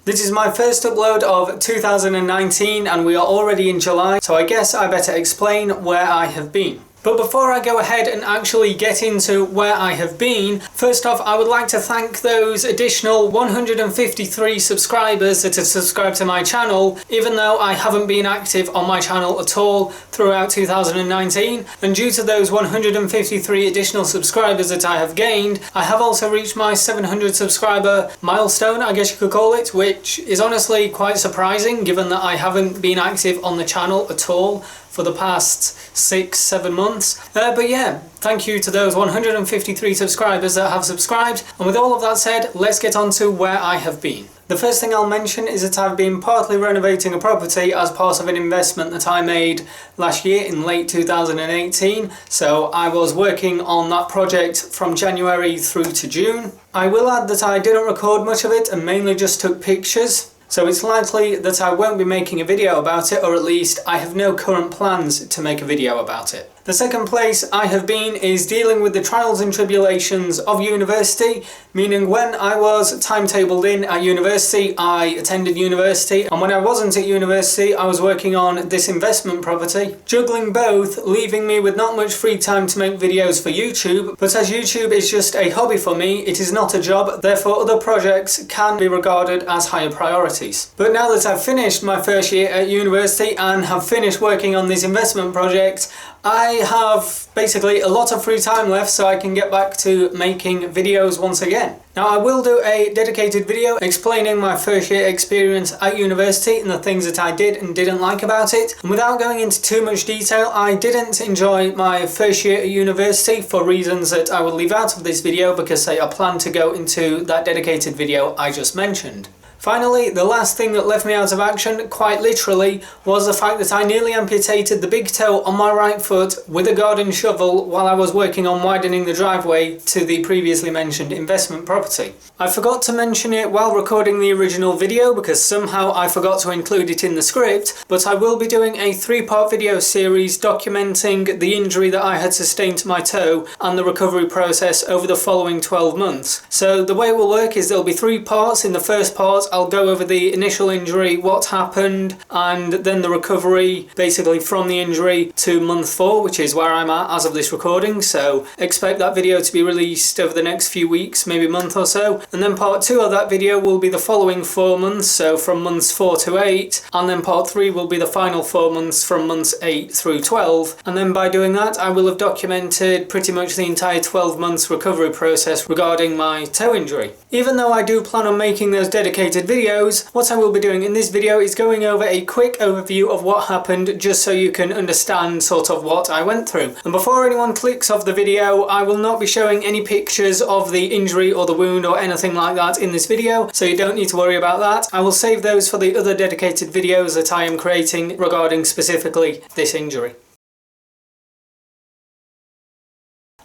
This is my first upload of 2019 and we are already in July, so I guess I better explain where I have been. But before I go ahead and actually get into where I have been, first off I would like to thank those additional 153 subscribers that have subscribed to my channel, even though I haven't been active on my channel at all throughout 2019. And due to those 153 additional subscribers that I have gained, I have also reached my 700 subscriber milestone, I guess you could call it, which is honestly quite surprising given that I haven't been active on the channel at all for the past 6-7 months. But yeah, thank you to those 153 subscribers that have subscribed. And with all of that said, let's get on to where I have been. The first thing I'll mention is that I've been partly renovating a property as part of an investment that I made last year in late 2018. So I was working on that project from January through to June. I will add that I didn't record much of it and mainly just took pictures. So it's likely that I won't be making a video about it, or at least I have no current plans to make a video about it. The second place I have been is dealing with the trials and tribulations of university, meaning when I was timetabled in at university, I attended university, and when I wasn't at university, I was working on this investment property. Juggling both, leaving me with not much free time to make videos for YouTube, but as YouTube is just a hobby for me, it is not a job, therefore other projects can be regarded as higher priorities. But now that I've finished my first year at university and have finished working on this investment project, I have basically a lot of free time left, so I can get back to making videos once again. Now I will do a dedicated video explaining my first year experience at university and the things that I did and didn't like about it. And without going into too much detail, I didn't enjoy my first year at university for reasons that I will leave out of this video because they are planned to go into that dedicated video I just mentioned. Finally, the last thing that left me out of action, quite literally, was the fact that I nearly amputated the big toe on my right foot with a garden shovel while I was working on widening the driveway to the previously mentioned investment property. I forgot to mention it while recording the original video because somehow I forgot to include it in the script, but I will be doing a 3-part video series documenting the injury that I had sustained to my toe and the recovery process over the following 12 months. So the way it will work is there will be 3 parts. In the first part, I'll go over the initial injury, what happened, and then the recovery basically from the injury to month 4, which is where I'm at as of this recording. So expect that video to be released over the next few weeks, maybe a month or so. And then part 2 of that video will be the following 4 months, so from months 4 to 8. And then part 3 will be the final 4 months from months 8 through 12. And then by doing that, I will have documented pretty much the entire 12 months recovery process regarding my toe injury. Even though I do plan on making those dedicated videos, what I will be doing in this video is going over a quick overview of what happened just so you can understand sort of what I went through. And before anyone clicks off the video, I will not be showing any pictures of the injury or the wound or anything like that in this video, so you don't need to worry about that. I will save those for the other dedicated videos that I am creating regarding specifically this injury.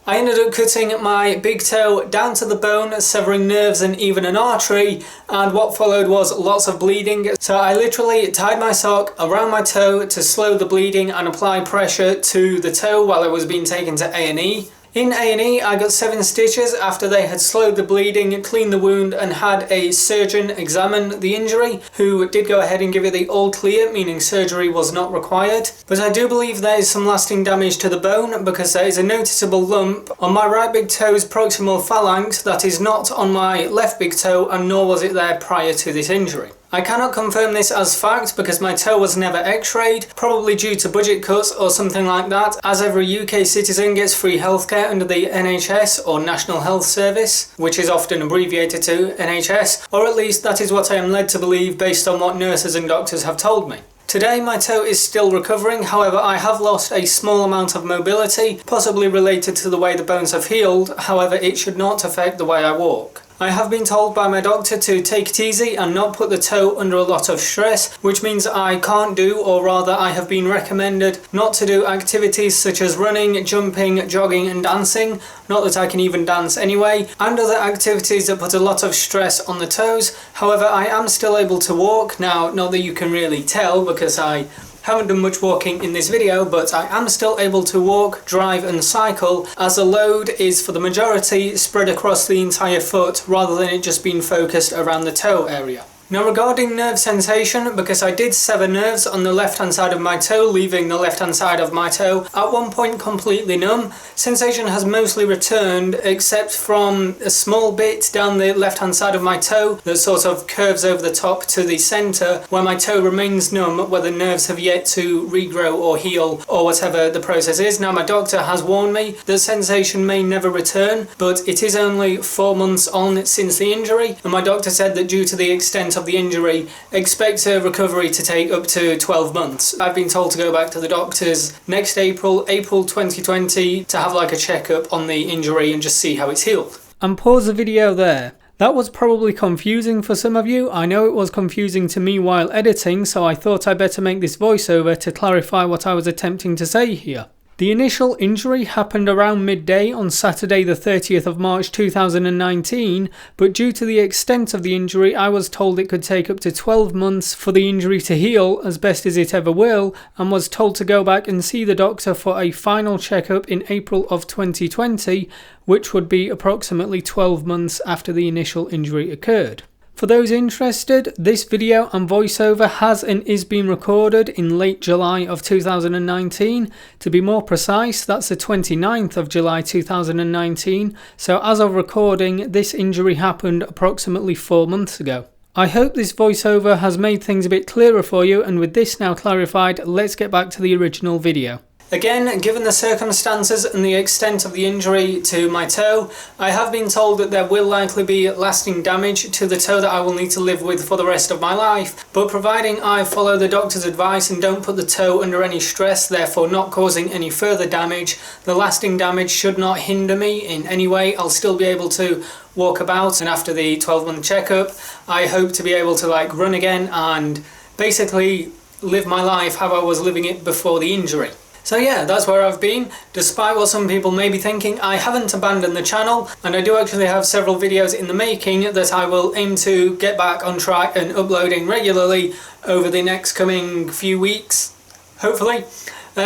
I ended up cutting my big toe down to the bone, severing nerves and even an artery, and what followed was lots of bleeding. So I literally tied my sock around my toe to slow the bleeding and apply pressure to the toe while it was being taken to A&E. In A&E, I got 7 stitches after they had slowed the bleeding, cleaned the wound and had a surgeon examine the injury, who did go ahead and give it the all clear, meaning surgery was not required. But I do believe there is some lasting damage to the bone because there is a noticeable lump on my right big toe's proximal phalanx that is not on my left big toe, and nor was it there prior to this injury. I cannot confirm this as fact because my toe was never x-rayed, probably due to budget cuts or something like that, as every UK citizen gets free healthcare under the NHS or National Health Service, which is often abbreviated to NHS, or at least that is what I am led to believe based on what nurses and doctors have told me. Today my toe is still recovering, however I have lost a small amount of mobility, possibly related to the way the bones have healed, however it should not affect the way I walk. I have been told by my doctor to take it easy and not put the toe under a lot of stress, which means I can't do, or rather I have been recommended not to do activities such as running, jumping, jogging and dancing, not that I can even dance anyway, and other activities that put a lot of stress on the toes. However, I am still able to walk. Now, not that you can really tell because I haven't done much walking in this video, but I am still able to walk, drive and cycle, as the load is for the majority spread across the entire foot rather than it just being focused around the toe area. Now regarding nerve sensation, because I did sever nerves on the left hand side of my toe, leaving the left hand side of my toe at one point completely numb, sensation has mostly returned except from a small bit down the left hand side of my toe that sort of curves over the top to the centre where my toe remains numb, where the nerves have yet to regrow or heal or whatever the process is. Now my doctor has warned me that sensation may never return, but it is only 4 months on since the injury, and my doctor said that due to the extent of the injury, expect a recovery to take up to 12 months. I've been told to go back to the doctors next April 2020, to have like a checkup on the injury and just see how it's healed. And pause the video there. That was probably confusing for some of you. I know it was confusing to me while editing, so I thought I'd better make this voiceover to clarify what I was attempting to say here. The initial injury happened around midday on Saturday the 30th of March 2019, but due to the extent of the injury, I was told it could take up to 12 months for the injury to heal, as best as it ever will, and was told to go back and see the doctor for a final checkup in April of 2020, which would be approximately 12 months after the initial injury occurred. For those interested, this video and voiceover has and is being recorded in late July of 2019. To be more precise, that's the 29th of July 2019, so as of recording, this injury happened approximately 4 months ago. I hope this voiceover has made things a bit clearer for you, and with this now clarified, let's get back to the original video. Again, given the circumstances and the extent of the injury to my toe, I have been told that there will likely be lasting damage to the toe that I will need to live with for the rest of my life, but providing I follow the doctor's advice and don't put the toe under any stress, therefore not causing any further damage, the lasting damage should not hinder me in any way. I'll still be able to walk about, and after the 12-month checkup, I hope to be able to like run again and basically live my life how I was living it before the injury. So yeah, that's where I've been. Despite what some people may be thinking, I haven't abandoned the channel, and I do actually have several videos in the making that I will aim to get back on track and uploading regularly over the next coming few weeks, hopefully.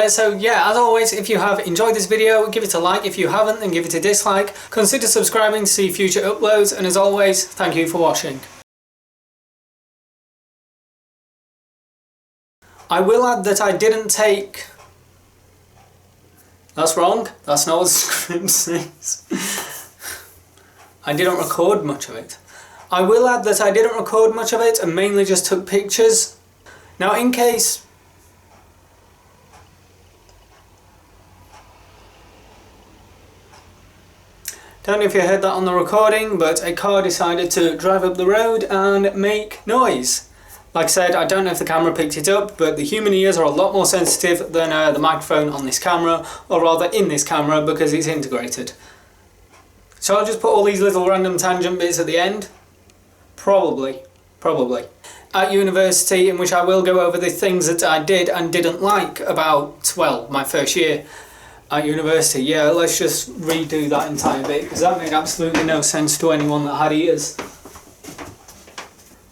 So yeah, as always, if you have enjoyed this video, give it a like. If you haven't, then give it a dislike. Consider subscribing to see future uploads, and as always, thank you for watching. I will add that I didn't take... That's wrong. That's not what the script says. I didn't record much of it. I will add that I didn't record much of it and mainly just took pictures. Now in case... Don't know if you heard that on the recording, but a car decided to drive up the road and make noise. Like I said, I don't know if the camera picked it up, but the human ears are a lot more sensitive than the microphone on this camera, or rather in this camera, because it's integrated. So I'll just put all these little random tangent bits at the end. Probably. At university, in which I will go over the things that I did and didn't like about, well, my first year at university. Yeah, let's just redo that entire bit, because that made absolutely no sense to anyone that had ears.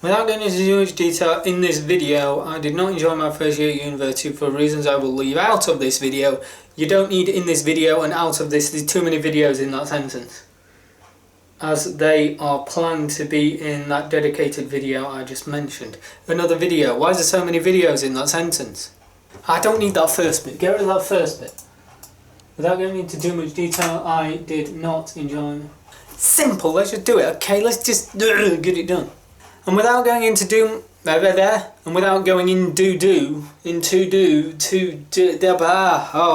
Without going into too much detail in this video, I did not enjoy my first year at university for reasons I will leave out of this video. You don't need in this video and out of this, there's too many videos in that sentence, as they are planned to be in that dedicated video I just mentioned. Another video. Why is there so many videos in that sentence? I don't need that first bit. Get rid of that first bit. Without going into too much detail, I did not enjoy... Simple, let's just do it, okay? Let's just get it done. And without going into I've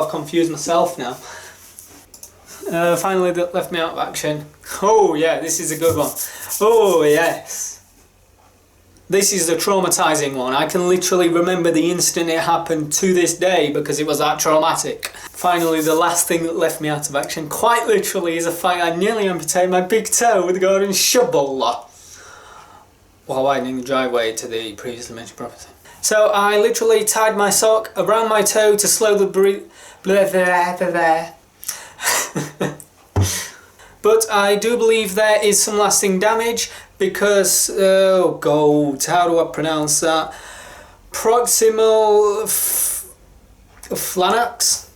confused myself now. Finally, that left me out of action. Oh yeah, this is a good one. Oh yes. This is the traumatizing one. I can literally remember the instant it happened to this day because it was that traumatic. Finally, the last thing that left me out of action, quite literally, is a fight I nearly amputated my big toe with a garden shovel while widening the driveway to the previously mentioned property. So I literally tied my sock around my toe to slow the But I do believe there is some lasting damage because, oh god, how do I pronounce that? Proximal Phalanx,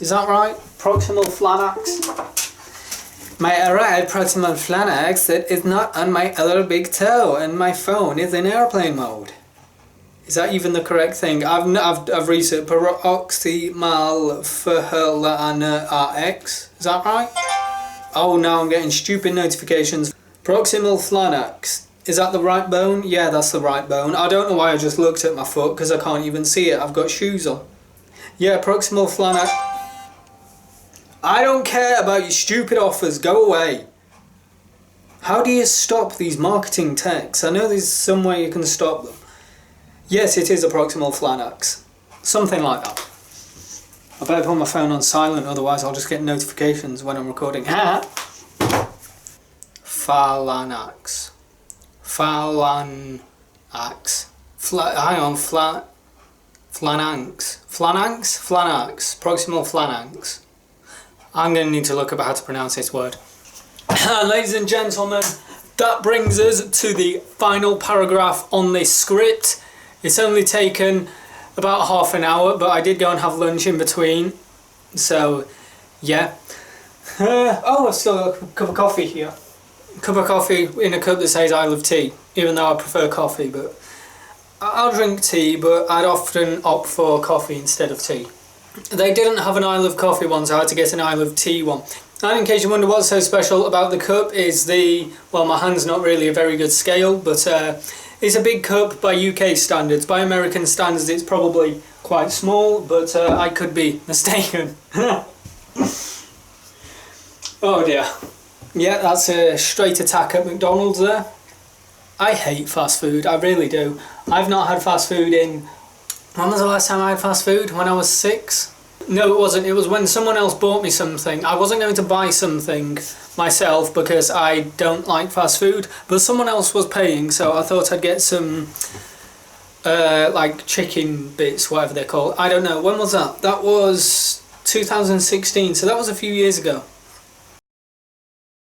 is that right? Proximal phalanx. My right proximal phalanx is not on my other big toe, and my phone is in airplane mode. Is that even the correct thing? I've researched proximal phalanx. Is that right? Oh, now I'm getting stupid notifications. Proximal phalanx. Is that the right bone? Yeah, that's the right bone. I don't know why I just looked at my foot because I can't even see it. I've got shoes on. Yeah, proximal phalanx. I don't care about your stupid offers. Go away. How do you stop these marketing texts? I know there's some way you can stop them. Yes, it is a proximal phalanx. Something like that. I better put my phone on silent, otherwise I'll just get notifications when I'm recording. Phalanx. Phalanx. Hang on, phalanx. Phalanx? Phalanx. Proximal phalanx. I'm going to need to look up how to pronounce this word. Ladies and gentlemen, that brings us to the final paragraph on this script. It's only taken about half an hour, but I did go and have lunch in between. So, yeah. I've still got a cup of coffee here. A cup of coffee in a cup that says I love tea, even though I prefer coffee. But I'll drink tea, but I'd often opt for coffee instead of tea. They didn't have an I love coffee one, so I had to get an I love tea one. And in case you wonder what's so special about the cup is well, my hand's not really a very good scale, but it's a big cup by UK standards. By American standards it's probably quite small, but I could be mistaken. Oh dear. Yeah, that's a straight attack at McDonald's there. I hate fast food, I really do. I've not had fast food in... When was the last time I had fast food? When I was 6? No, it wasn't. It was when someone else bought me something. I wasn't going to buy something myself because I don't like fast food, but someone else was paying, so I thought I'd get some like chicken bits, whatever they're called. I don't know. When was that? That was 2016, so that was a few years ago.